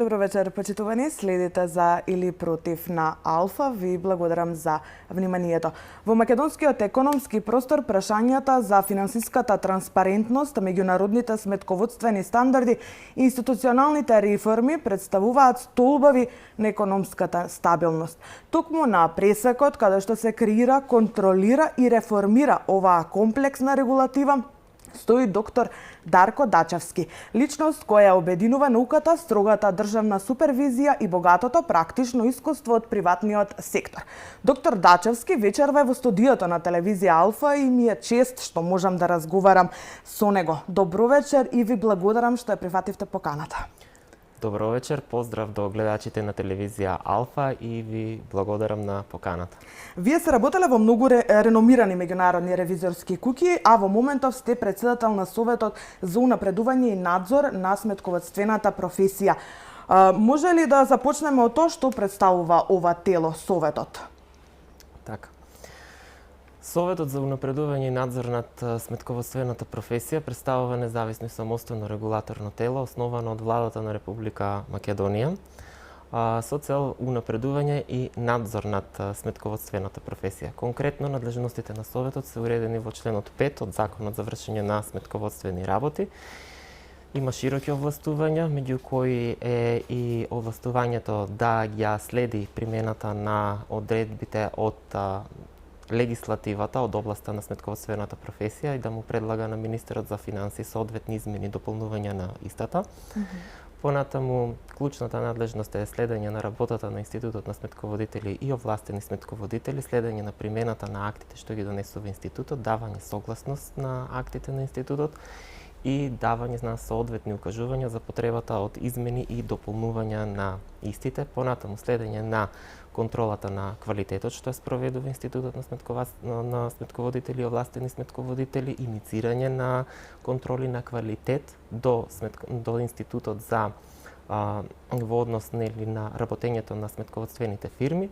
Добро вечер, почитувани. Следите за или против на Алфа. Ви благодарам за вниманието. Во македонскиот економски простор прашањата за финансиската транспарентност, меѓународните сметководствени стандарди и институционалните реформи представуваат столбови на економската стабилност. Токму на пресекот, каде што се креира, контролира и реформира оваа комплексна регулатива, стои доктор Дарко Дачевски, личност која обединува науката, строгата државна супервизија и богатото практично искуство од приватниот сектор. Доктор Дачевски вечерва е во студиото на телевизија Алфа и ми е чест што можам да разговарам со него. Добро вечер и ви благодарам што ја прифативте поканата. Добро вечер, поздрав до гледачите на телевизија Алфа и ви благодарам на поканата. Вие се работеле во многу реномирани меѓународни ревизорски куќи, а во моментов сте претседател на Советот за унапредување и надзор на сметководствената професија. Може ли да започнеме од тоа што представува ова тело, Советот? Така. Советот за унапредување и надзор над сметководствената професија представува независно и самостојно регулаторно тело, основано од владата на Република Македонија, со цел унапредување и надзор над сметководствената професија. Конкретно, надлежностите на Советот се уредени во членот 5 од Законот за вршење на сметководствени работи. Има широки овластувања, меѓу кои е и овластувањето да ја следи примената на одредбите од легислативата од областа на сметководствената професија и да му предлага на министерот за финансии соодветни измени и дополнувања на истата. Понатаму, клучната надлежност е следење на работата на Институтот на сметководители и овластени сметководители, следење на примената на актите што ги донесува Институтот, давање согласност на актите на Институтот и давање на соодветни укажувања за потребата од измени и дополнувања на истите. Понатаму, следење на контролата на квалитетот што е спроведува Институтот на сметководители и овластени сметководители, иницирање на контроли на квалитет до Институтот за во однос на работењето на сметководствените фирми.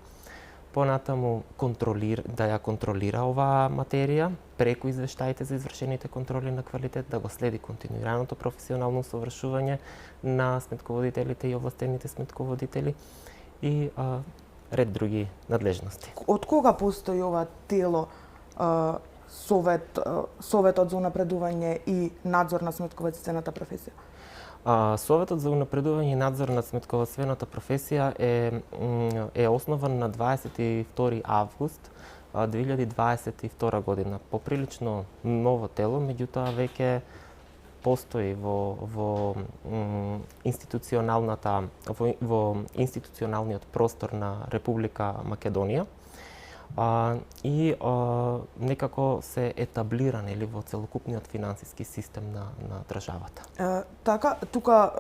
Понатаму да ја контролира оваа материја преку извештаите за извршените контроли на квалитет, да го следи континуираното професионално усовршување на сметководителите и овластените сметководители и ред други надлежности. Од кога постои ова тело, Советот за унапредување и надзор на сметководствената професија? Советот за унапредување и надзор над сметководствената професија е основан на 22 август 2022 година. Поприлично ново тело, меѓутоа веќе постои во институционалниот простор на Република Македонија и некако се етаблиран во целокупниот финансиски систем на државата. Така, тука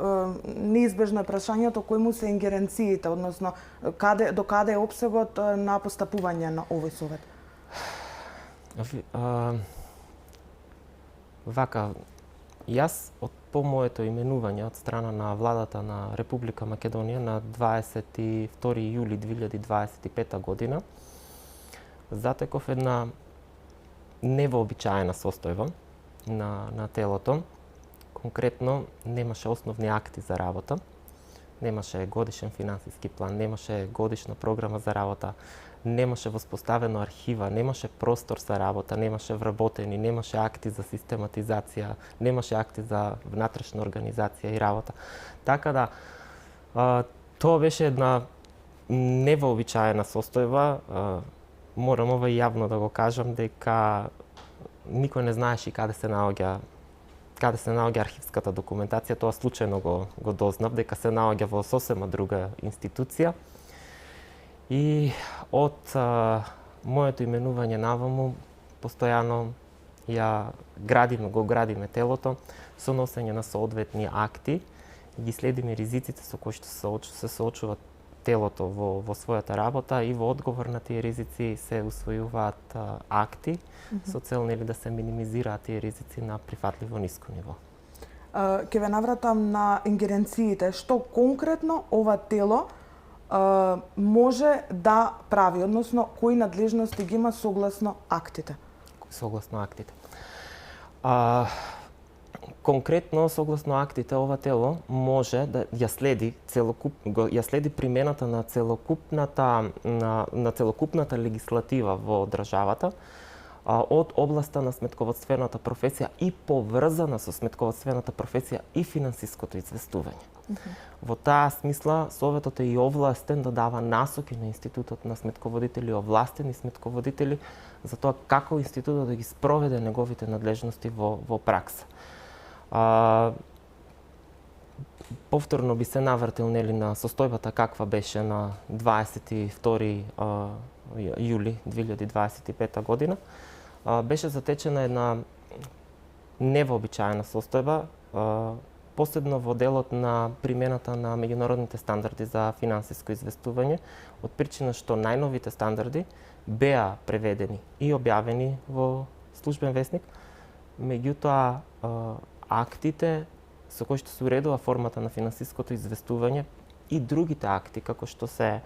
неизбежно е прашањето кои му се ингеренциите, односно до каде е опсегот на постапување на овој совет? Вака, јас по моето именување од страна на владата на Република Македонија на 22 јули 2025 година затеков една невообичаена состојба на телото. Конкретно, немаше основни акти за работа, немаше годишен финансиски план, немаше годишна програма за работа, немаше воспоставено архива, немаше простор за работа, немаше вработени, немаше акти за систематизација, немаше акти за внатрешна организација и работа. Така да, тоа беше една невообичаена состојба. Морам ова јавно да го кажам дека никој не знаеше каде се наоѓа архивската документација. Тоа случајно го дознав дека се наоѓа во сосема друга институција. И од моето именување наваму постојано го градиме телото со носење на соодветни акти, ги следиме ризиците со кои што се соочува телото во својата работа и во одговор на тие ризици се усвојуваат акти со цел да се минимизираат тие ризици на прифатливо ниско ниво. Ќе ве навратам на ингеренциите. Што конкретно ова тело може да прави, односно кои надлежности ги има согласно актите? Согласно актите. Конкретно, согласно актите, ова тело може да ја следи примената на целокупната легислатива во државата од областа на сметководствената професија и поврзана со сметководствената професија и финансиското известување. Во таа смисла, Советот е и овластен да дава насоки на Институтот на сметководители, овластени сметководители, за тоа како Институтот да ги спроведе неговите надлежности во пракса. Повторно би се навртил на состојбата каква беше на 22 јули 2025 година. Беше затечена една невообичаена состојба, посебно во делот на примената на меѓународните стандарди за финансиско известување, од причина што најновите стандарди беа преведени и објавени во Службен весник, меѓутоа актите со кои што се уредува формата на финансиското известување и другите акти, како што се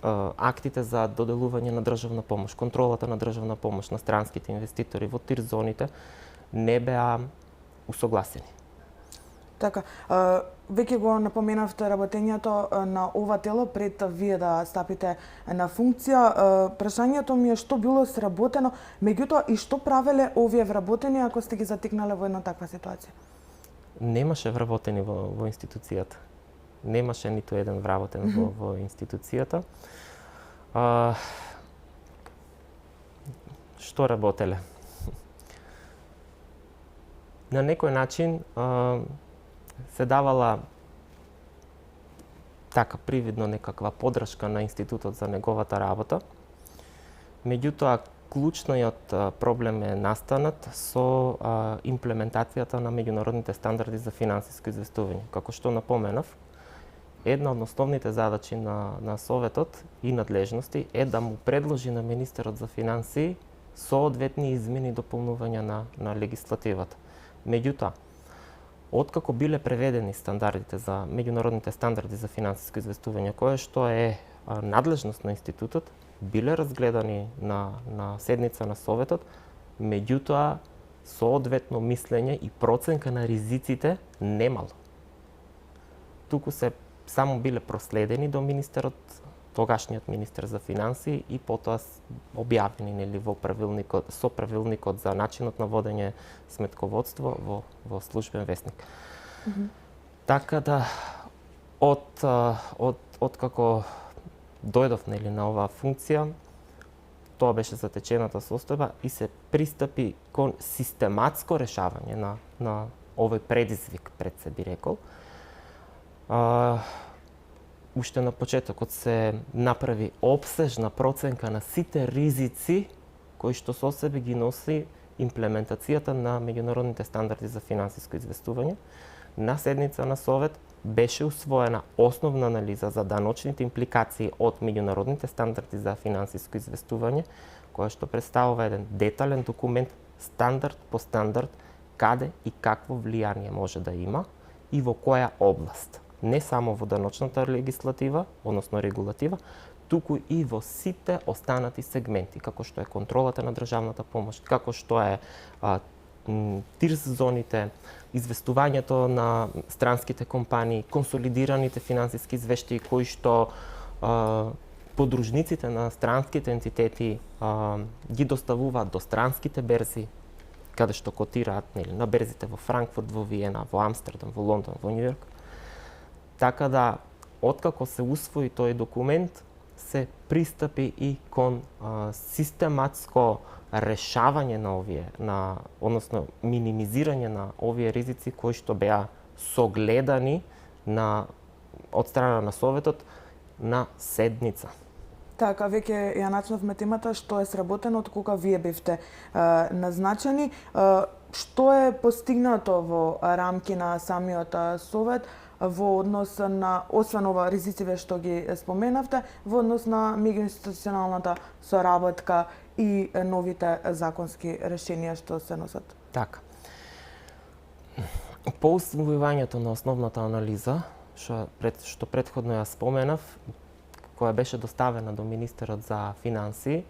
актите за доделување на државна помош, контролата на државна помош на странските инвеститори во тир зоните, не беа усогласени. Така, веќе го напоменавте работењето на ова тело пред вие да стапите на функција. Прашањето ми е што било сработено, меѓутоа и што правеле овие вработени ако сте ги затикнале во една таква ситуација? Немаше вработени во институцијата. Немаше ниту еден вработен во институцијата. Што работеле? На некој начин се давала така привидно некаква подршка на институтот за неговата работа. Меѓутоа, клучниот проблем е настанат со имплементацијата на меѓународните стандарди за финансиско известување. Како што напоменав, една од основните задачи на Советот и надлежности е да му предложи на министерот за финансии соодветни измени и дополнувања на легислативата. Меѓутоа, откако биле преведени стандардите за меѓународните стандарди за финансиско известување, кое што е надлежност на институтот, биле разгледани на седница на Советот, меѓутоа соодветно мислење и проценка на ризиците немало. Туку се само биле проследени до министерот, тогашниот министер за финансии и потоа објавени во правилникот за начинот на водење сметководство во Службен весник. Така да од како дојдов на оваа функција, тоа беше затечената состојба и се пристапи кон систематско решавање на овој предизвик, пред се би рекол. Уште на почетокот се направи опсежна проценка на сите ризици кои што со себе ги носи имплементацијата на меѓународните стандарди за финансиско известување. На седница на Совет беше усвоена основна анализа за даночните импликации од меѓународните стандарди за финансиско известување, која што представува еден детален документ, стандард по стандард, каде и какво влијание може да има и во која област. Не само во даночната легислатива, односно регулатива, туку и во сите останати сегменти, како што е контролата на државната помош, како што е тирс зоните, известувањето на странските компании, консолидираните финансиски извештаи кои што подружниците на странските ентитети ги доставуваат до странските берзи, каде што котираат на берзите во Франкфурт, во Виена, во Амстердам, во Лондон, во Њујорк. Така да, откако се усвои тој документ, се пристапи и кон систематско решавање на овие, односно минимизирање на овие ризици кои што беа согледани од страна на Советот на седница. Така, веќе ја начнавме темата што е сработено од кога вие бевте назначени. Што е постигнато во рамки на самиот Совет во однос на, освен ова ризициве што ги споменавте, во однос на меѓуинституционалната соработка и новите законски решенија што се носат? Така. По усвојувањето на основната анализа, што претходно ја споменав, која беше доставена до министерот за финансии,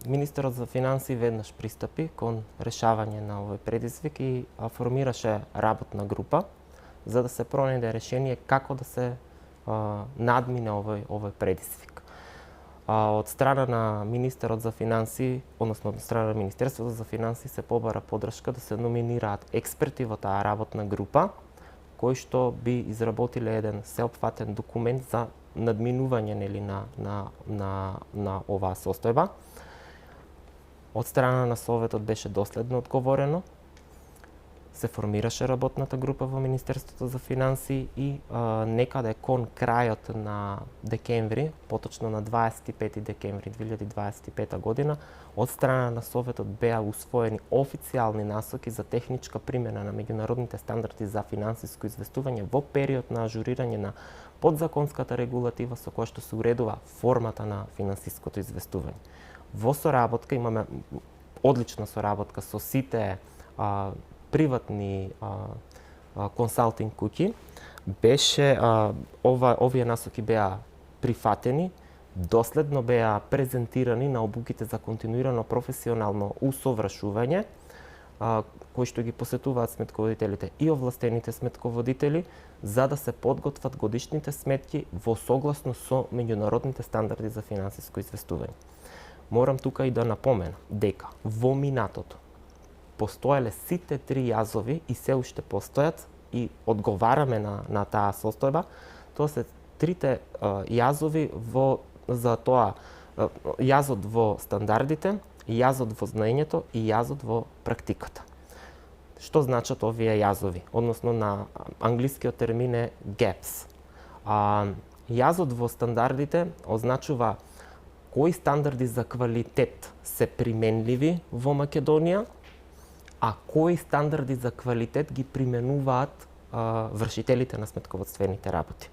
министерот за финансии веднаш пристапи кон решавање на овој предизвик и формираше работна група за да се пронајде решение како да се надмине овој предизвик. Од страна на министерот за финансии, односно од страна на Министерството за финансии се побара поддршка да се номинираат експерти во таа работна група кои што би изработиле еден сеопфатен документ за надминување на оваа состојба. Од страна на Советот беше доследно одговорено. Се формираше работната група во Министерството за финансии и некаде кон крајот на декември, поточно на 25 декември 2025 година, од страна на Советот беа усвоени официјални насоки за техничка примена на меѓународните стандарди за финансиско известување во период на ажурирање на подзаконската регулатива со која што се уредува формата на финансиското известување. Во соработка имаме одлична соработка со сите приватни консалтинг куќи. Беше овие насоки беа прифатени, доследно беа презентирани на обуките за континуирано професионално усовршување, кои што ги посетуваат сметководителите и овластените сметководители, за да се подготват годишните сметки во согласно со меѓународните стандарди за финансиско известување. Морам тука и да напомена дека во минатото постоеле сите три јазови и се уште постојат и одговараме на таа состојба. Тоа се трите јазови за тоа јазот во стандардите, јазот во знаењето и јазот во практиката. Што значат овие јазови? Односно на англискиот термин е gaps. Јазот во стандардите означува кои стандарди за квалитет се применливи во Македонија, а кои стандарди за квалитет ги применуваат вршителите на сметководствените работи.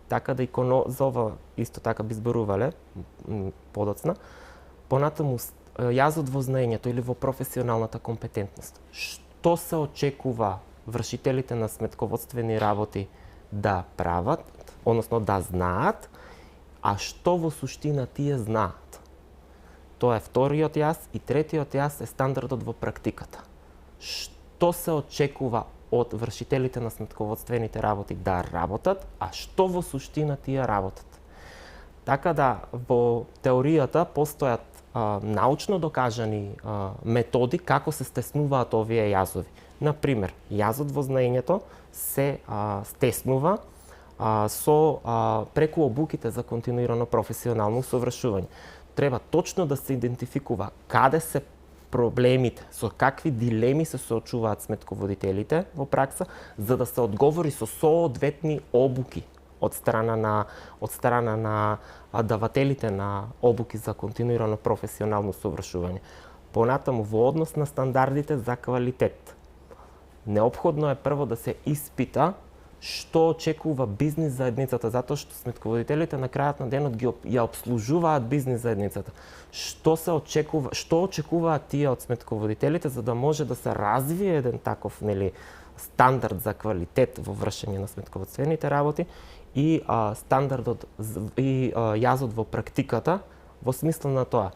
Така да и за ова исто така би зборувале подоцна. Понатаму јазот во знаењето или во професионалната компетентност. Што се очекува вршителите на сметководствени работи да прават, односно да знаат, а што во суштина тие знаат. Тоа е вториот јаз и третиот јаз е стандардот во практиката. Што се очекува од вршителите на сметководствените работи да работат, а што во суштина тие работат. Така да во теоријата постојат научно докажани методи како се стеснуваат овие јазови. Например, јазот во знаењето се стеснува преку обуките за континуирано професионално усовршување. Треба точно да се идентификува каде се проблемите, со какви дилеми се соочуваат сметководителите во пракса, за да се одговори со соодветни обуки од страна на давателите на обуки за континуирано професионално усовршување. Понатаму во однос на стандардите за квалитет. Неопходно е прво да се испита што очекува бизнис заедницата, затоа што сметководителите на крајот на денот ја обслужуваат бизнис заедницата. Што очекуваат тие од сметководителите за да може да се развие еден таков стандард за квалитет во вршење на сметководствените работи и стандардот и јазот во практиката во смисла на тоа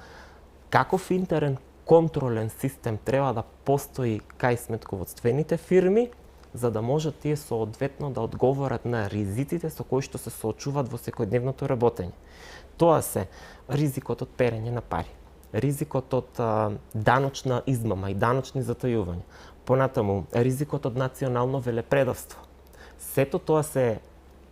каков интерен контролен систем треба да постои кај сметководствените фирми за да можат тие соодветно да одговорат на ризиците со кои што се соочуваат во секојдневното работење. Тоа се ризикот од перење на пари, ризикот од даночна измама и даночни затајувања, понатаму ризикот од национално велепредавство. Сето тоа се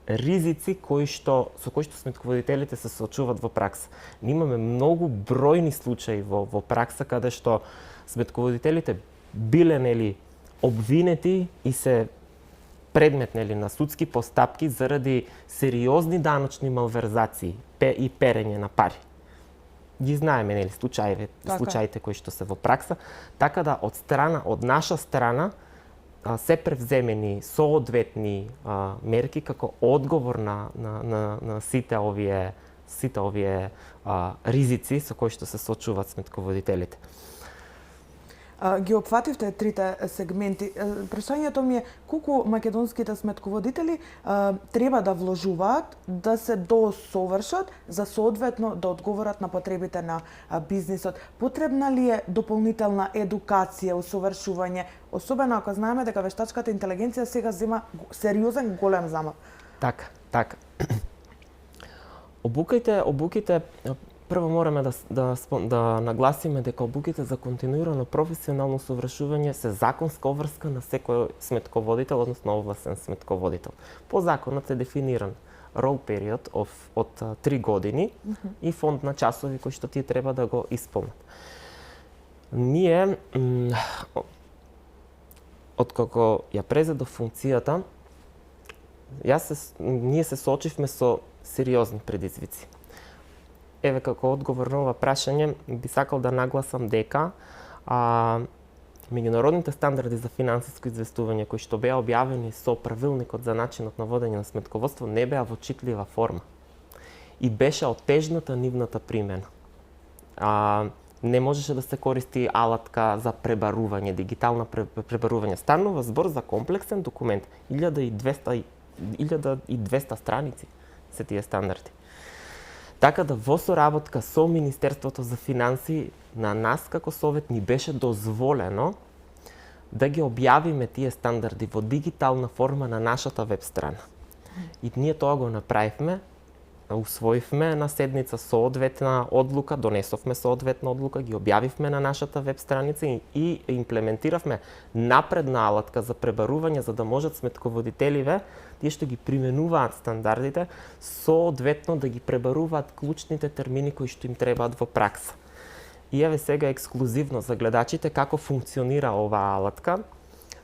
ризици со кои што сметководителите се соочуваат во пракса. Ние имаме многу бројни случаи во пракса каде што сметководителите биле обвинети и се предмет на судски постапки заради сериозни даночни малверзации и перење на пари. Ги знаеме случаите кои што се во пракса, така да од наша страна се превземени соодветни мерки како одговор на сите овие ризици со кои што се соочуваат сметководителите. Ги опфативте трите сегменти. Прашањето ми е колку македонските сметководители треба да вложуваат да се досовршат за соодветно да одговорат на потребите на бизнисот. Потребна ли е дополнителна едукација, усовршување, особено ако знаеме дека вештачката интелигенција сега зема сериозен голем замах? Така. Обуките, прво мораме да нагласиме дека обуките за континуирано професионално усовршување се законска обврска на секој сметководител, односно овластен сметководител. По законот е дефиниран рол период од 3 години и фонд на часови кои што тие треба да го исполнат. Ние, откако ја презедов функцијата, ние се соочивме со сериозни предизвици. Еве, како одговор на ова прашање, би сакал да нагласам дека меѓународните стандарди за финансиско известување кои што беа објавени со правилникот за начинот на водење на сметководство не беа во читлива форма и беше отежната нивната примена. Не можеше да се користи алатка за пребарување, дигитална пребарување. Станува збор за комплексен документ, 1200 страници се тие стандарди. Така да во соработка со Министерството за финансии на нас како совет ни беше дозволено да ги објавиме тие стандарди во дигитална форма на нашата веб страна. И ние тоа го направивме, усвоивме на седница соодветна одлука, донесовме соодветна одлука, ги објавивме на нашата веб страница и имплементиравме напредна алатка за пребарување за да можат сметководителиве, тие што ги применуваат стандардите, соодветно да ги пребаруваат клучните термини кои што им требаат во пракса. И еве сега ексклузивно за гледачите како функционира оваа алатка.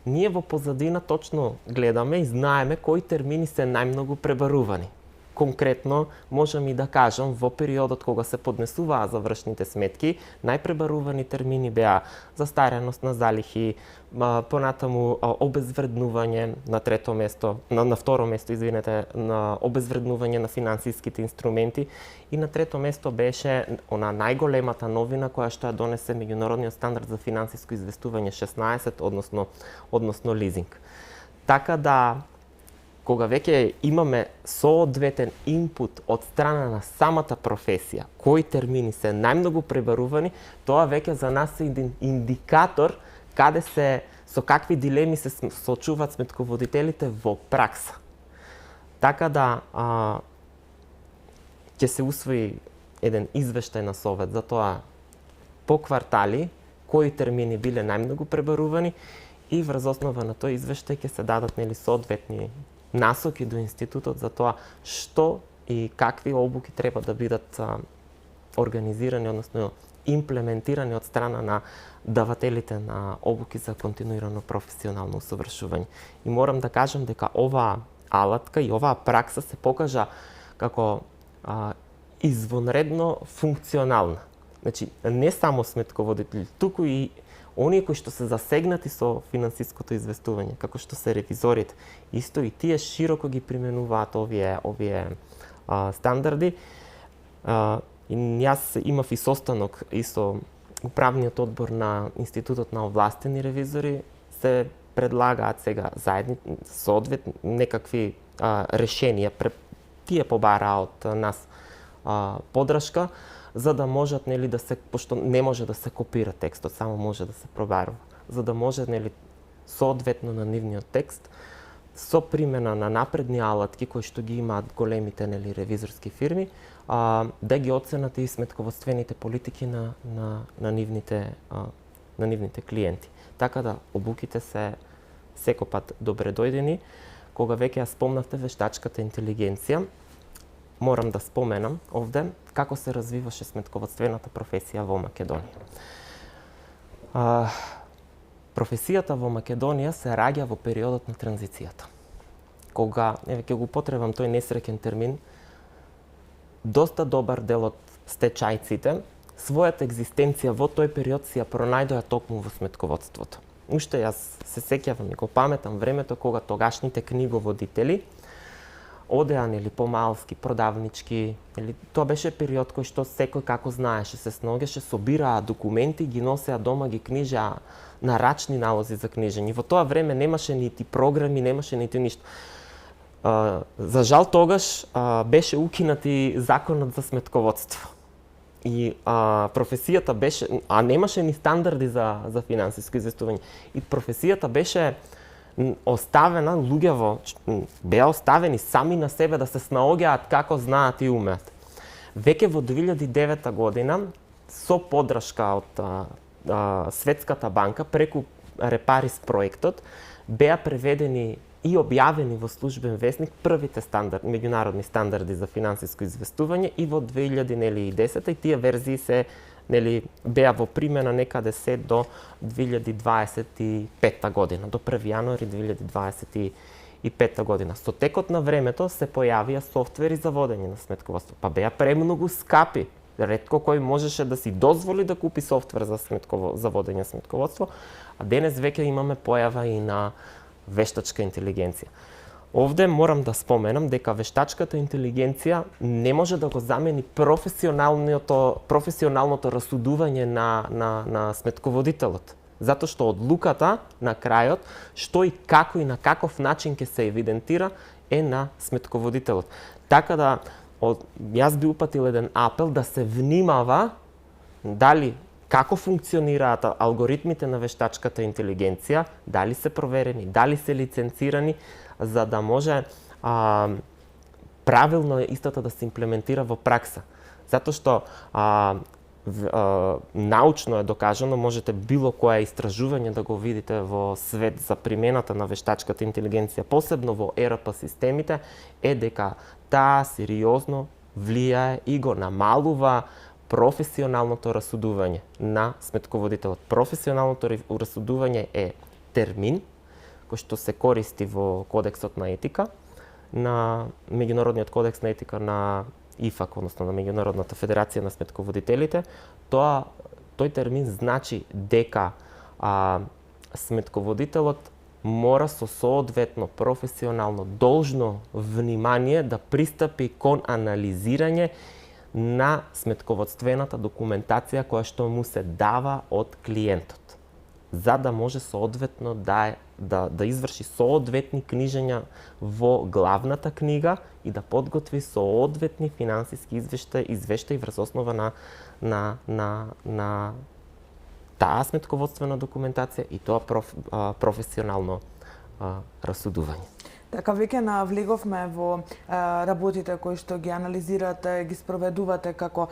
Ние во позадина точно гледаме и знаеме кои термини се најмногу пребарувани. Конкретно, можам и да кажам, во периодот кога се поднесуваа завршните сметки, најпребарувани термини беа застареност на залихи, понатаму обезвреднување на трето место, на второ место, извинете, на обезвреднување на финансиските инструменти и на трето место беше она најголемата новина која што ја донесе меѓународниот стандард за финансиско известување 16, односно лизинг. Така да кога веќе имаме соодветен инпут од страна на самата професија, кои термини се најмногу пребарувани, тоа веќе за нас е индикатор со какви дилеми се соочуваат сметководителите во пракса. Така да ќе се усвои еден извештај на совет за тоа по квартали кои термини биле најмногу пребарувани и врз основа на тој извештај ќе се дадат соодветни насоки до институтот за тоа што и какви обуки треба да бидат организирани, односно имплементирани од страна на давателите на обуки за континуирано професионално усовршување. И морам да кажам дека оваа алатка и оваа пракса се покажа како извонредно функционална. Значи, не само сметководители, туку и оние кои што се засегнати со финансиското известување, како што се ревизорите, исто и тие широко ги применуваат овие стандарди. И јас имав и состанок и со управниот одбор на Институтот на овластени ревизори, се предлагаат сега соодветни некакви решенија, тие побараа од нас подршка, за да можат да се, пошто не може да се копира текстот, само може да се пробарува, за да може соодветно на нивниот текст со примена на напредни алатки кои што ги имаат големите ревизорски фирми, да ги оценат и сметководствените политики на нивните клиенти. Така да обуките се секој пат добре дојдени. Кога веќе ја спомнавте вештачката интелигенција, морам да споменам овде како се развиваше сметководствената професија во Македонија. Професијата во Македонија се раѓа во периодот на транзицијата. Кога, ќе го потребам тој несреќен термин, доста добар дел од стечајците својата екзистенција во тој период си ја пронајдоа токму во сметководството. Уште јас се сеќавам и го паметам времето кога тогашните книговодители одеа нели помалски, продавнички, нели тоа беше период кој што секој како знаеше, се снаоѓаше, собираа документи, ги носеа дома, ги книжеа на рачни налози за книжење. Во тоа време немаше нити програми, немаше нити ништо. За жал тогаш беше укинат и законот за сметководство. И професијата беше, немаше ни стандарди за финансиско известување. И професијата беше оставена, луѓево беа оставени сами на себе да се снаоѓаат како знаат и умеат. Веќе во 2009 година, со поддршка од Светската банка, преку Репарис проектот, беа преведени и објавени во службен весник првите меѓународни стандарди за финансиско известување и во 2010 и тие верзии се беа во примена некаде се до 2025 година, до 1 јануари 2025 година. Со текот на времето се појавија софтвери за водење на сметководство, па беа премногу скапи. Ретко кој можеше да си дозволи да купи софтвер за водење сметководство, а денес веќе имаме појава и на вештачка интелигенција. Овде морам да споменам дека вештачката интелигенција не може да го замени професионалното расудување на сметководителот. Затоа што одлуката на крајот, што и како и на каков начин ќе се евидентира, е на сметководителот. Така да, јас би упатил еден апел да се внимава дали како функционираат алгоритмите на вештачката интелигенција, дали се проверени, дали се лиценцирани, за да може правилно истото да се имплементира во пракса. Затоа што научно е докажано, можете било кое истражување да го видите во свет за примената на вештачката интелигенција, посебно во ЕРП системите, е дека таа сериозно влијае и го намалува професионалното расудување на сметководителот. Професионалното расудување е термин кој што се користи во Кодексот на етика, на Меѓународниот кодекс на етика на ИФАК, односно на Меѓународната федерација на сметководителите. Тој термин значи дека сметководителот мора со соодветно професионално должно внимание да пристапи кон анализирање на сметководствената документација која што му се дава од клиентот, за да може соодветно да изврши соодветни книжења во главната книга и да подготви соодветни финансиски извештаи врз основа на таа сметководствена документација и тоа професионално расудување. Така веќе навлеговме во работите кои што ги анализирате, ги спроведувате како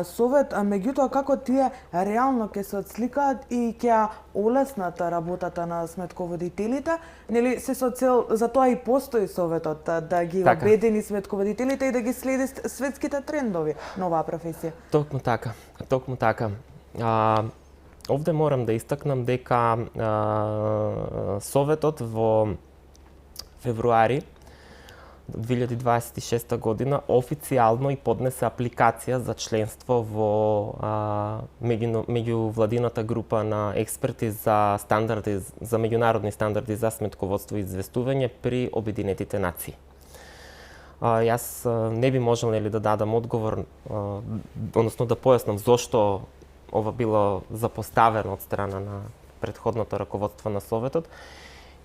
совет, меѓутоа како тие реално ќе се отсликаат и ќе олеснат работата на сметководителите, нели се со цел за тоа и постои советот да ги обедини сметководителите и да ги следи светските трендови на оваа професија. Токму така. Овде морам да истакнам дека советот во февруари 2026 година официјално и поднесе апликација за членство во меѓувладината група на експерти за меѓународни стандарди за сметководство и известување при Обединетите нации. Јас не би можел да дадам одговор, односно да појаснам зошто ова било запоставено од страна на претходното раководство на Советот.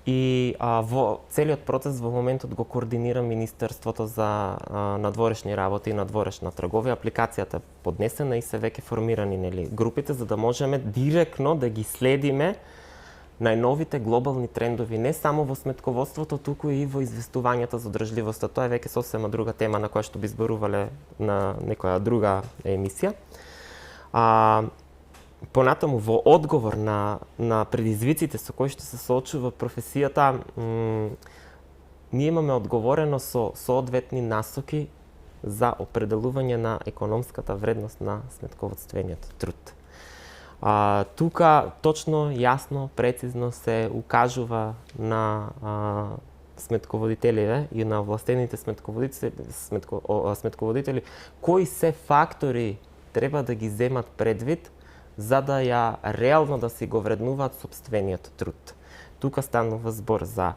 И во целиот процес во моментот го координира Министерството за надворешни работи и надворешна трговија. Апликацијата е поднесена и се веќе формирани групите, за да можеме директно да ги следиме најновите глобални трендови, не само во сметководството, туку и во известувањата за одржливоста. Тоа е веќе сосема друга тема на која што би зборувале на некоја друга емисија. Понатаму, во одговор на предизвиците со кои што се соочува професијата, ние имаме одговорено со соодветни насоки за определување на економската вредност на сметководствениот труд. Тука точно, јасно, прецизно се укажува на сметководителите и на властените сметководители кои се фактори треба да ги земат предвид за да реално да си го вреднуваат сопствениот труд. Тука станува збор за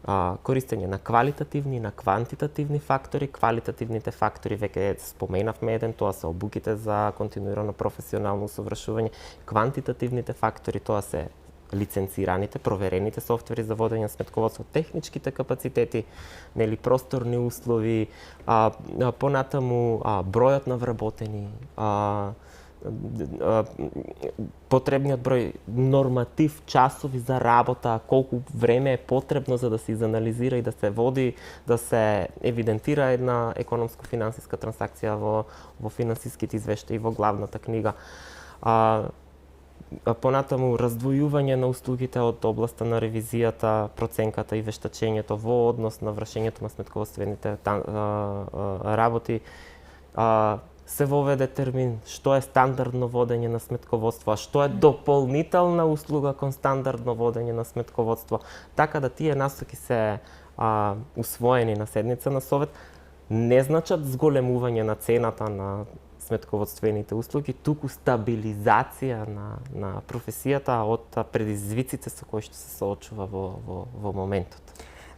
користење на квалитативни и на квантитативни фактори. Квалитативните фактори веќе споменавме еден, тоа се обуките за континуирано професионално усовршување. Квантитативните фактори, тоа се лиценцираните, проверените софтвери за водење на сметководство, техничките капацитети, нели просторни услови, понатаму бројот на вработени, потребниот број норматив часови за работа, колку време е потребно за да се изанализира и да се води, да се евидентира една економско-финансиска трансакција во финансиските извештаи во главната книга. Понатаму раздвојување на услугите од областа на ревизијата, проценката и вештачењето во однос на вршењето на сметководствените работи. Се воведе термин што е стандардно водење на сметководство, а што е дополнителна услуга кон стандардно водење на сметководство. Така да тие насоки се усвоени на седница на Совет, не значат зголемување на цената на сметководствените услуги, туку стабилизација на професијата од предизвиците со кои што се соочува во моментот.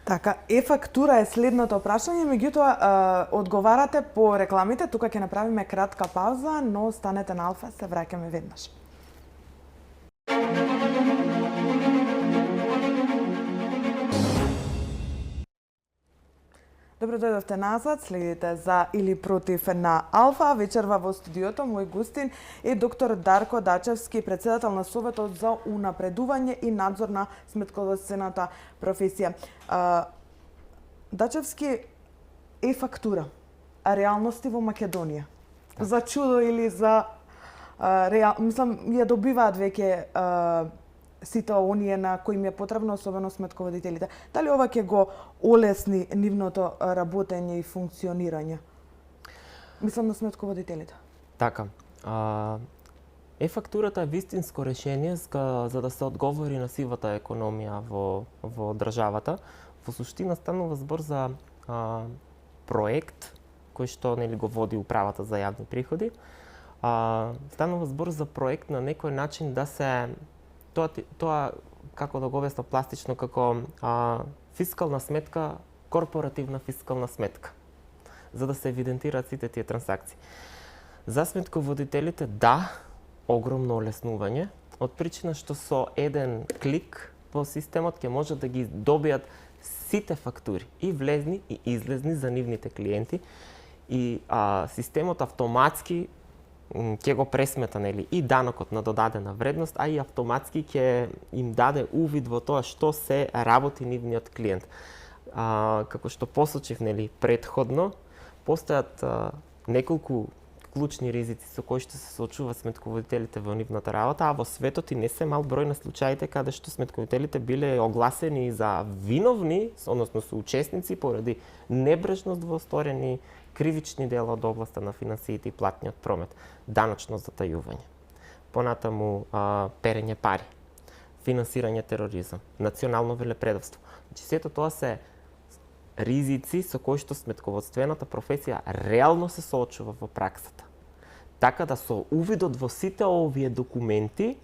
Така, е-фактура е следното прашање, меѓутоа одговарате по рекламите, тука ќе направиме кратка пауза, но останете на Алфа, се враќаме веднаш. Добро дојдовте назад, следите за или против на Алфа. Вечерва во студиото мој гостин е доктор Дарко Дачевски, председател на Советот за унапредување и надзор на сметководствената професија. Дачевски, е-фактура, реалности во Македонија. За чудо или за мислам, ја добиваат веќе сите оние на кои им е потребно, особено сметководителите. Дали ова ќе го олесни нивното работење и функционирање? Мислам на сметководителите. Така. Е-фактурата е вистинско решение за да се одговори на сивата економија во државата. Во суштина станува збор за проект кој што нели го води управата за јавни приходи. Станува збор за проект на некој начин да се тоа како да го објаснам пластично, како фискална сметка, корпоративна фискална сметка, за да се евидентираат сите тие трансакции. За сметководителите, да, огромно олеснување, од причина што со еден клик во системот ќе можат да ги добијат сите фактури, и влезни и излезни за нивните клиенти, и системот автоматски ќе го пресмета, нели, и данокот на додадена вредност, а и автоматски ќе им даде увид во тоа што се работи нивниот клиент. Како што посочив, нели, предходно, постојат неколку клучни ризици со кои што се соочуваат сметководителите во нивната работа, а во светот и не се мал број на случаите каде што сметководителите биле огласени за виновни, односно соучесници поради небрежност во сторени кривични дела од областа на финансиите и платниот промет, даночно затајување. Понатаму перење пари, финансирање тероризам, национално велепредавство. Значи сето тоа се ризици со кои што сметководствената професија реално се соочува во праксата. Така да со увидот во сите овие документи,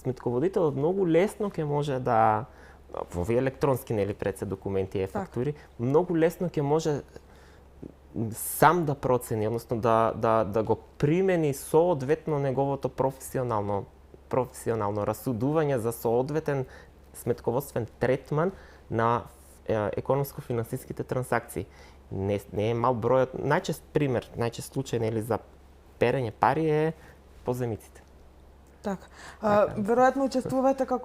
сметководителот многу лесно ќе може да во овие електронски, нели, пред се документи и фактури, многу лесно ќе може сам да процени, односно да го примени соодветно неговото професионално расудување за соодветен сметководствен третман на економско-финансиските трансакции. Не е мал бројот, најчест пример, најчест случај, нели, за перење пари е поземиците. Така. Веројатно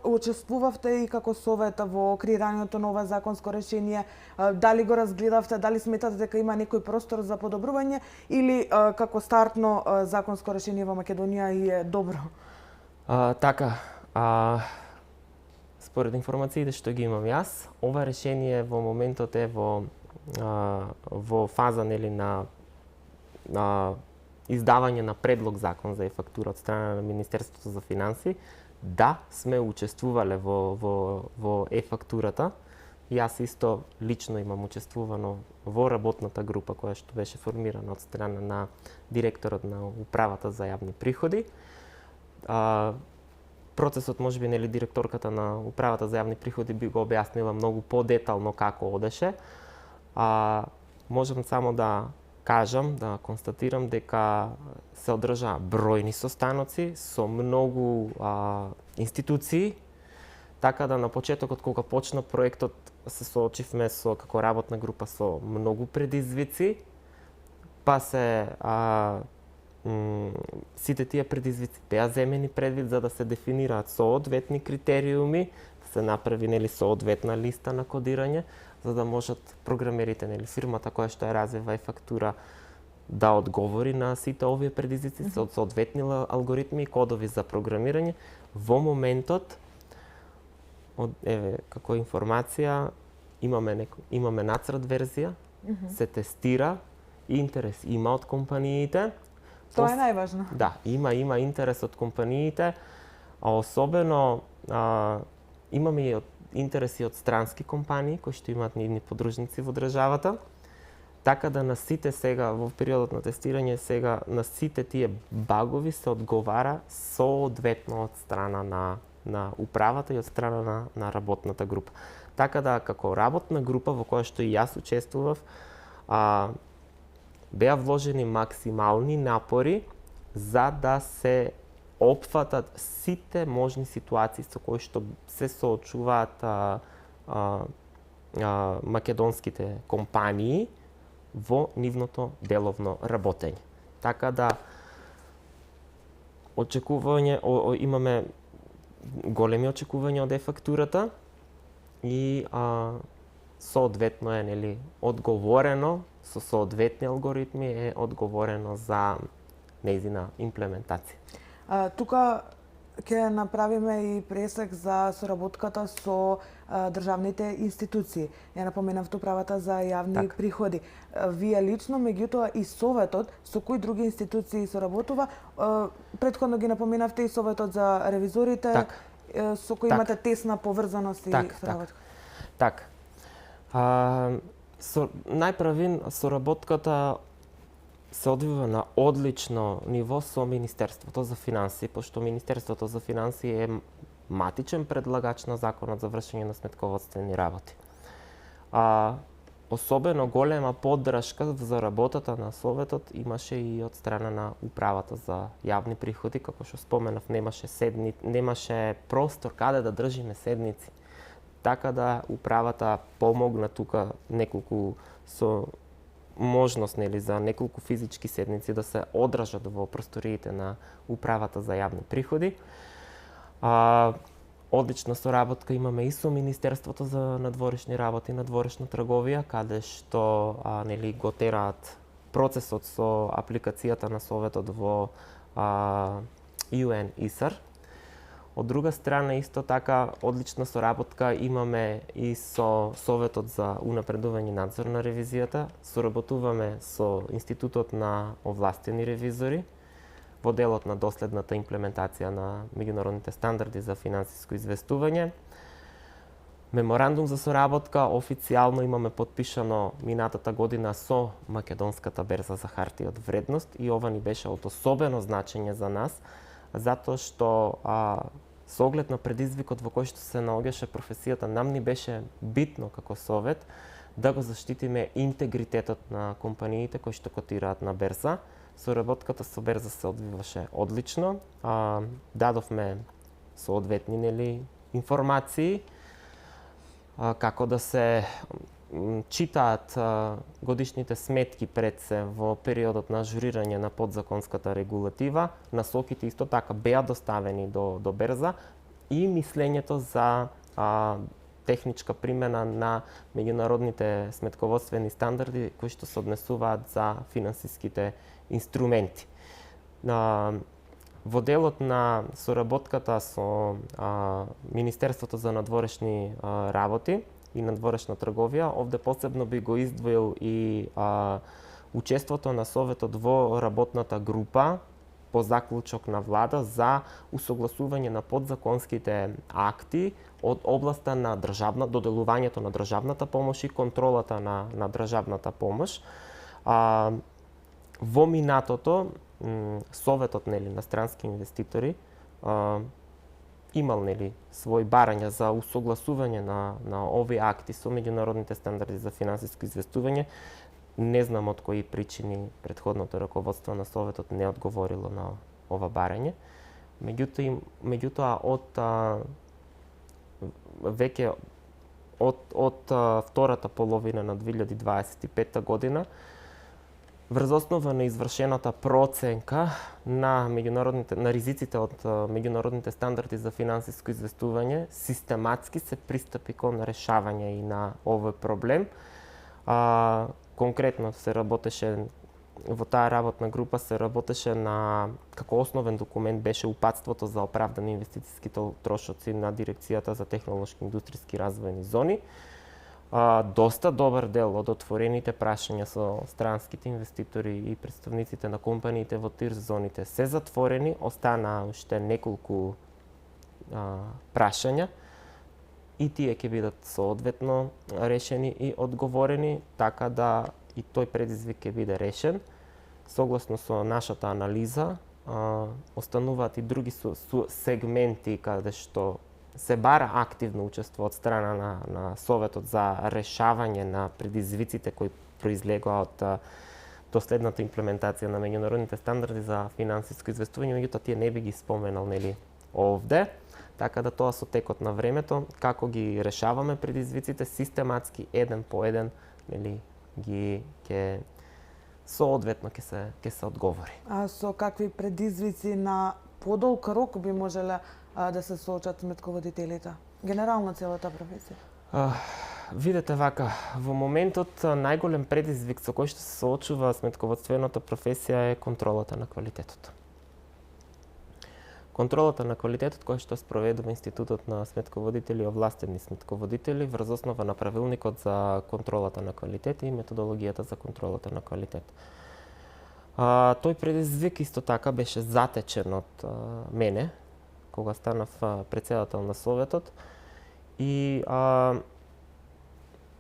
учествувавте и како Совет во креирањето на ова законско решение. Дали го разгледавте, дали сметате дека има некој простор за подобрување или како стартно законско решение во Македонија е добро? Така. Според информациите што ги имам јас, ова решение во моментот е во фаза, нели, на издавање на предлог закон за е-фактура од страна на Министерството за финансии. Да, сме учествувале во е-фактурата. Јас исто лично имам учествувано во работната група која што беше формирана од страна на директорот на управата за јавни приходи. процесот можеби нели директорката на управата за јавни приходи би го објаснила многу подетално како одеше. Можам само да кажам, да констатирам дека се одржаа бројни состаноци со многу институции, така да на почетокот кога почна проектот се соочивме со како работна група со многу предизвици, па се сите тие предизвици беа земени предвид за да се дефинираат соодветни критериуми, да се направи нели соодветна листа на кодирање, за да можат програмерите, нели фирмата која што ја развива фактура да одговори на сите овие предизвици со соодветни алгоритми и кодови за програмирање. Во моментот како информација имаме нацрт верзија, се тестира, интерес има од компаниите. Тоа е најважно. Да, има интерес од компаниите, а особено имаме и интереси од странски компании кои што имаат нивни подружници во државата. Така да на сите сега во периодот на тестирање сега на сите тие багови се одговара соодветно од страна на управата и од страна на работната група. Така да како работна група во која што и јас учествував, беа вложени максимални напори за да се опфатат сите можни ситуации со кои што се соочуваат македонските компании во нивното деловно работење. Така да имаме големи очекувања од фактурата и соодветно е нели одговорено со соодветни алгоритми е одговорено за нејзина имплементација. Тука ќе направиме и пресек за соработката со државните институции. Ја напоменавте управата за јавни приходи. Вие лично, меѓутоа и Советот, со кои други институции соработува? Претходно ги напоменавте и Советот за ревизорите, со кои имате тесна поврзаност и соработка. Така. Најпрвин соработката се одвива на одлично ниво со Министерството за финансии, пошто Министерството за финансии е матичен предлагач на Законот за вршење на сметководствени работи. Особено голема поддршка за работата на Советот имаше и од страна на управата за јавни приходи, како што споменав, немаше простор каде да држиме седници. Така да управата помогна тука неколку со можност нели за неколку физички седници да се одржат во просториите на управата за јавни приходи. Одлична соработка имаме и со Министерството за надворешни работи и надворешна трговија, каде што нели го тераат процесот со апликацијата на Советот во UN ISAR. Од друга страна, исто така, одлична соработка имаме и со Советот за унапредување и надзор на ревизијата. Соработуваме со Институтот на овластени ревизори во делот на доследната имплементација на меѓународните стандарди за финансиско известување. Меморандум за соработка официјално имаме подпишано минатата година со Македонската берза за хартија од вредност и ова ни беше од особено значење за нас, затоа што со оглед на предизвикот во кој што се наоѓаше професијата, нам ни беше битно како Совет да го заштитиме интегритетот на компаниите кои што котираат на берза. Соработката со берза се одвиваше одлично. Дадовме соодветни нели информации како да се читаат годишните сметки пред се во периодот на ажурирање на подзаконската регулатива. Насоките исто така беа доставени до берза и мислењето за техничка примена на меѓународните сметководствени стандарди кои што се однесуваат за финансиските инструменти. Во делот на соработката со Министерството за надворешни работи и надворешна трговија, овде посебно би го издвоил и учеството на Советот во работната група по заклучок на влада за усогласување на подзаконските акти од областа на доделувањето на државната помош и контролата на државната помош. Во минатото Советот на странски инвеститори имал свои барања за усогласување на овие акти со меѓународните стандарди за финансиско известување. Не знам од кои причини претходното раководство на Советот не одговорило на ова барање. Меѓутоа од втората половина на 2025 година, врз основа на извршената проценка на ризиците од меѓународните стандарди за финансиско известување, систематски се пристапи кон решавање и на овој проблем. Конкретно се работеше во таа работна група како основен документ беше упатството за оправдани инвестициски трошоци на Дирекцијата за технолошки индустријски развојни зони. Доста добар дел од отворените прашања со странските инвеститори и представниците на компаниите во ТИР зоните се затворени, останаа уште неколку прашања и тие ќе бидат соодветно решени и одговорени, така да и тој предизвик ќе биде решен. Согласно со нашата анализа, остануваат и други сегменти каде што се бара активно учество од страна на Советот за решавање на предизвиците кои произлегоа од доследната имплементација на меѓународните стандарди за финансиско известување, меѓутоа тие не би ги споменал овде. Така да тоа со текот на времето, како ги решаваме предизвиците систематски, еден по еден, ќе соодветно ќе се одговори. А со какви предизвици на подолг рок би можеле да се соочат сметководителите? Генерално целата професија? Видете вака, во моментот најголем предизвик со кој што се соочува сметководствената професија е контролата на квалитетот. Контролата на квалитетот која што спроведува Институтот на сметководители и овластени сметководители врз основа на правилникот за контролата на квалитет и методологијата за контролата на квалитет. Тој предизвик исто така беше затечен од мене кога станав претседател на Советот и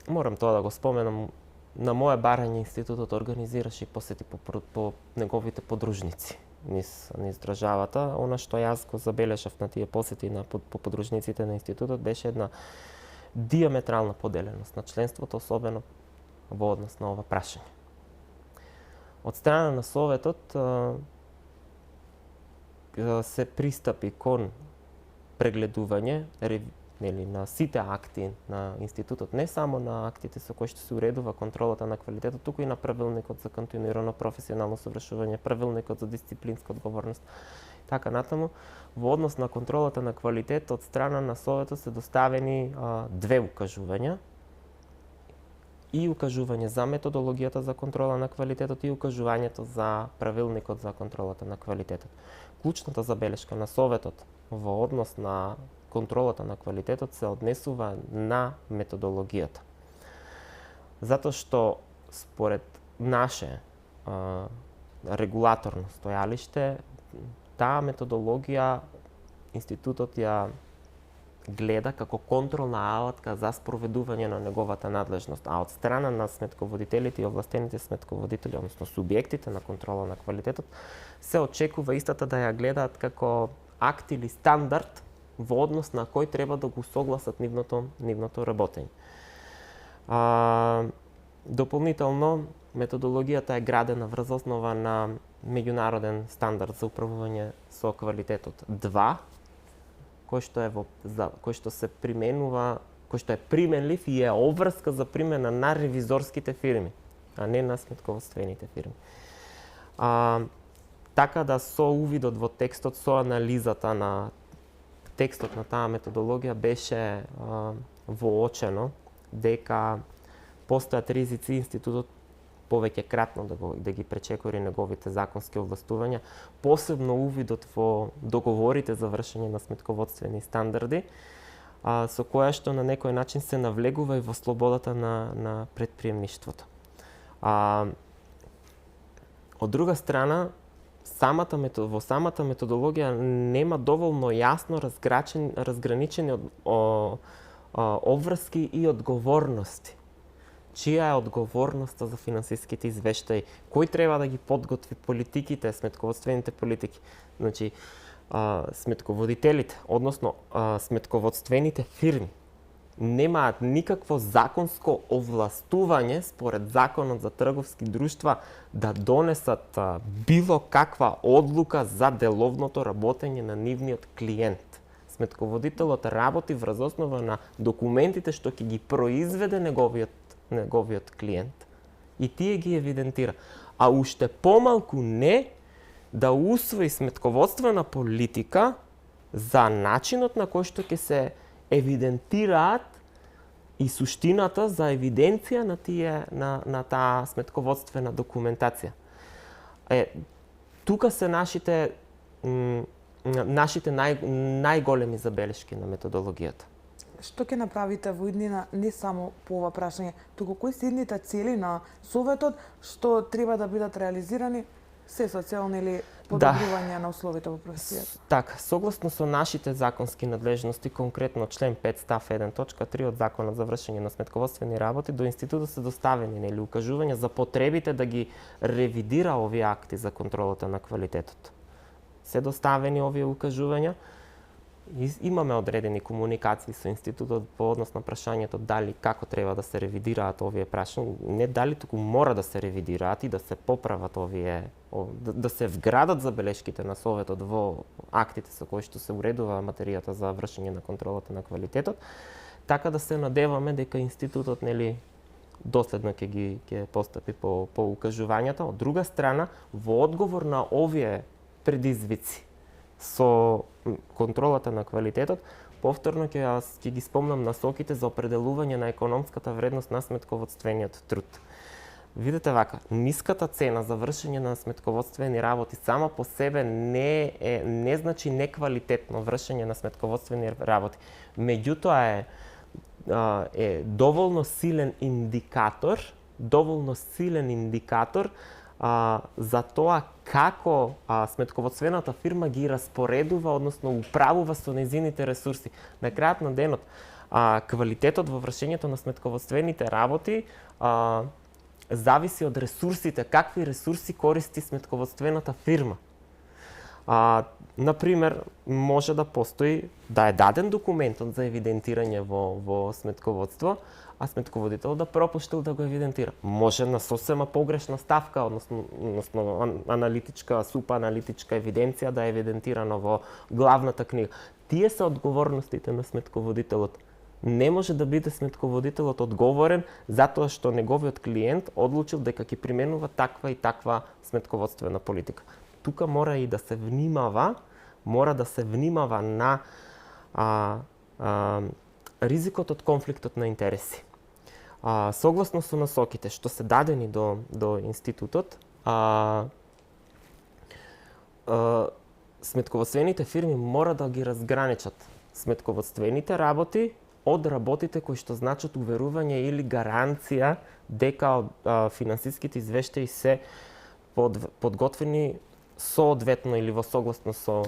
морам тоа да го споменам, на моје барање Институтот организираше посети по неговите подружници низ државата. Она што јас го забележав на тие посети по подружниците на Институтот беше една диаметрална поделеност на членството, особено во однос на ова прашање. Од страна на Советот се пристапи кон прегледување на сите акти на Институтот, не само на актите со кои што се уредува контролата на квалитетот, туку и на правилникот за континуирано професионално совршување, правилникот за дисциплинска одговорност, така натаму. Во однос на контролата на квалитет од страна на Советот се доставени две укажувања. И укажување за методологијата за контрола на квалитетот и укажувањето за правилникот за контролата на квалитетот. Клучната забелешка на Советот во однос на контролата на квалитетот се однесува на методологијата. Затоа што според наше регулаторно стојалиште, таа методологија Институтот ја гледа како контролна алатка за спроведување на неговата надлежност, а од страна на сметководителите и овластените сметководители, односно субјектите на контрола на квалитетот, се очекува истата да ја гледаат како акт или стандард во однос на кој треба да го согласат нивното работење. Дополнително, методологијата е градена врз основа на меѓународен стандард за управување со квалитетот 2, кој што се применува, кој што е применлив и е обврска за примена на ревизорските фирми, а не на сметководствените фирми. Така да со увидот во текстот, со анализата на текстот на таа методологија беше воочено дека постојат ризици Институтот повеќе кратно да ги пречекори неговите законски овластувања, посебно увидот во договорите за вршење на сметководствени стандарди, со која што на некој начин се навлегува и во слободата на предприемништвото. Од друга страна, во самата методологија нема доволно јасно разграничени обврски и одговорности. Чија е одговорноста за финансиските извештаи? Кој треба да ги подготви политиките, сметководствените политики? Значи, сметководителите, односно сметководствените фирми, немаат никакво законско овластување според Законот за трговски друштва да донесат било каква одлука за деловното работење на нивниот клиент. Сметководителот работи врз основа на документите што ќе ги произведе неговиот клиент и тие ги евидентира. А уште помалку не да усвои сметководствена политика за начинот на кој што ќе се евидентираат и суштината за евиденција на таа сметководствена документација. Тука се нашите најголеми забелешки на методологијата. Што ќе направите во иднина не само по ова прашање, туку кои се идните цели на Советот што треба да бидат реализирани се со цел или подобрување на условите во професијата? Така, согласно со нашите законски надлежности, конкретно член 5 став 1.3 од Законот за вршење на сметководствени работи, до институтот се доставени укажувања за потребите да ги ревидира овие акти за контролата на квалитетот. Се доставени овие укажувања. Имаме одредени комуникации со институтот по однос на прашањето дали како треба да се ревидираат овие прашања, не дали туку мора да се ревидираат и да се поправат овие, да се вградат забелешките на Советот во актите со кои што се уредува материјата за вршење на контролата на квалитетот, така да се надеваме дека институтот доследно ќе постапи по укажувањата. Од друга страна, во одговор на овие предизвици со контролата на квалитетот, повторно ќе ги спомнам насоките за определување на економската вредност на сметководствениот труд. Видете вака, ниската цена за вршење на сметководствени работи сама по себе не значи неквалитетно вршење на сметководствени работи. Меѓутоа е доволно силен индикатор за тоа како сметководствената фирма ги распоредува, односно управува со нејзините ресурси. На крајот на денот, квалитетот во вршењето на сметководствените работи зависи од ресурсите, какви ресурси користи сметководствената фирма. Например, може да постои да е даден документот за евидентирање во сметководство, а сметководител да пропуштил да го евидентира. Може на сосема погрешна ставка, односно аналитичка, супаналитичка евиденција да е евидентирано во главната книга. Тие се одговорностите на сметководителот. Не може да биде сметководителот одговорен затоа што неговиот клиент одлучил дека ќе применува таква и таква сметководствена политика. Тука мора и да се внимава, на ризикот од конфликтот на интереси. Согласно со насоките што се дадени до институтот, сметководствените фирми мора да ги разграничат сметководствените работи од работите кои што значат уверување или гаранција дека финансиските извештаи се подготвени соодветно или во согласно со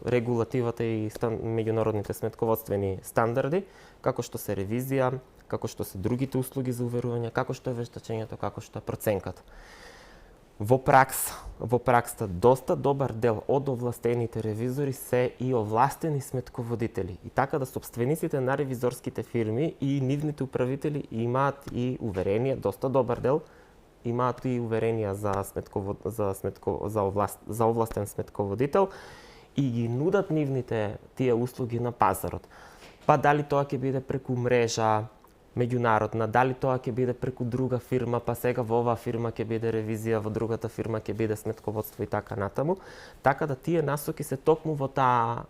регулативата и меѓународните сметководствени стандарди, како што се ревизија, како што се другите услуги за уверување, како што е вештачењето, како што е проценката. Во пракса доста добар дел од овластените ревизори се и овластени сметководители. И така да собствениците на ревизорските фирми и нивните управители имаат и уверение, доста добар дел, имаат и уверенија за овластен сметководител и ги нудат нивните тие услуги на пазарот. Па дали тоа ќе биде преку мрежа меѓународна, дали тоа ќе биде преку друга фирма, па сега во оваа фирма ќе биде ревизија, во другата фирма ќе биде сметководство и така натаму. Така да тие насоки се токму во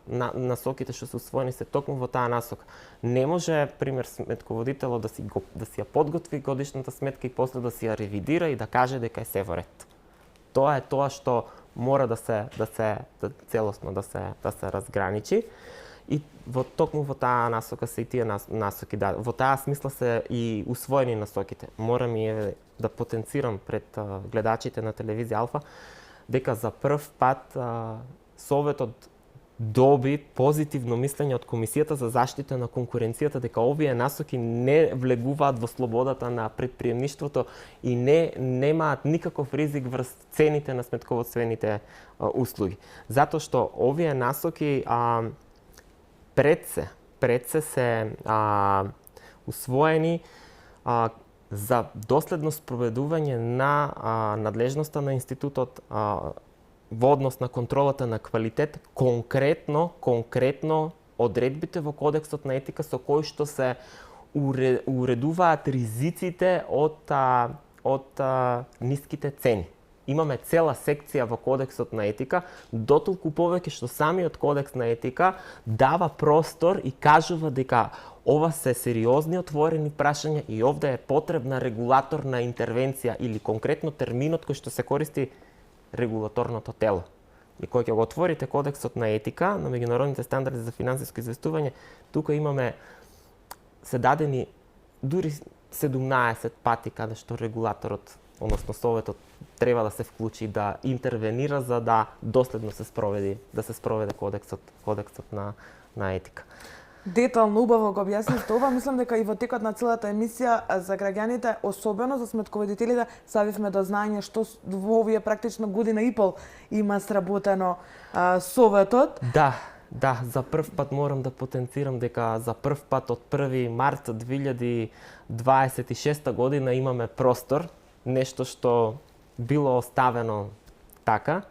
насоките што се усвоени се токму во таа насока. Не може, пример, сметководителот да си ја подготви годишната сметка и после да си ја ревидира и да каже дека е се во ред. Тоа е тоа што мора целосно да се разграничи. И токму во таа насока се и тие насоки. Да, во таа смисла се и усвоени насоките. Морам и да потенцирам пред гледачите на телевизија Алфа дека за прв пат Советот доби позитивно мислење од Комисијата за заштита на конкуренцијата дека овие насоки не влегуваат во слободата на претприемништвото и немаат никаков ризик врз цените на сметководствените услуги. Затоа што овие насоки пред се усвоени за доследно спроведување на надлежноста на институтот во однос на контролата на квалитет, конкретно одредбите во Кодексот на етика со кои што се уредуваат ризиците од ниските цени. Имаме цела секција во Кодексот на етика, дотолку повеќе што самиот Кодекс на етика дава простор и кажува дека ова се сериозни отворени прашања и овде е потребна регулаторна интервенција или конкретно терминот кој што се користи регулаторното тело. И кога ќе го отворите Кодексот на етика на меѓународните стандарди за финансиско известување, тука имаме се дадени дури 17 пати каде што регулаторот, односно Советот, треба да се вклучи, да интервенира за да доследно се спроведе Кодексот на етика. Детално, убаво го објаснивте ова. Мислам дека и во текот на целата емисија за граѓаните, особено за сметководителите, ставивме до знаење што во овие практично година и пол има сработено Советот. Да, за прв пат морам да потенцирам дека за прв пат од 1 март 2026 година имаме простор, нешто што било оставено така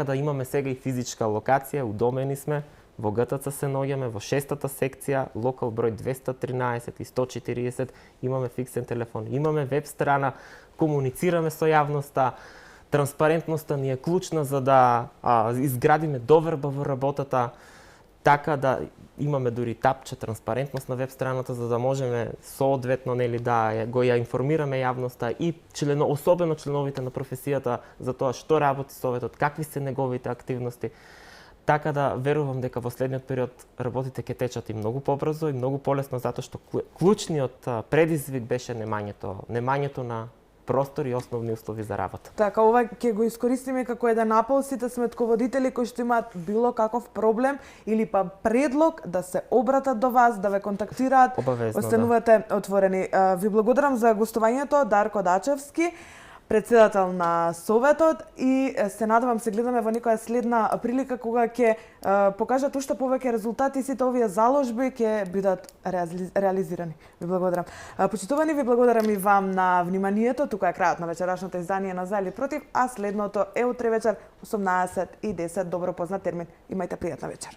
да имаме сега и физичка локација, удомени сме. Во ГТЦ се наоѓаме во 6-та секција, локал број 213 и 140, имаме фиксен телефон, имаме веб страна, комуницираме со јавноста, транспарентноста ни е клучна за да изградиме доверба во работата, така да имаме дури тапче транспарентност на веб страната за да можеме соодветно да го ја информираме јавноста и особено членовите на професијата за тоа што работи Советот, какви се неговите активности. Така да верувам дека во следниот период работите ќе течат и многу побрзо и многу полесно затоа што клучниот предизвик беше немањето на простор и основни услови за работа. Така, ова ќе го искористиме како еден апел сите сметководители кои што имаат било каков проблем или па предлог да се обратат до вас, да ве контактираат. Обавезно, останувате отворени. Ви благодарам за гостувањето, Дарко Дачевски, председател на Советот, и се надевам се гледаме во некоја следна прилика кога ќе покажат уште повеќе резултати, сите овие заложби ќе бидат реализирани. Ви благодарам. Почитувани, ви благодарам и вам на вниманието. Тука е крајот на вечерашното издание на За или против, а следното е утре вечер 18:10. Добро познат термин. Имајте пријатна вечер.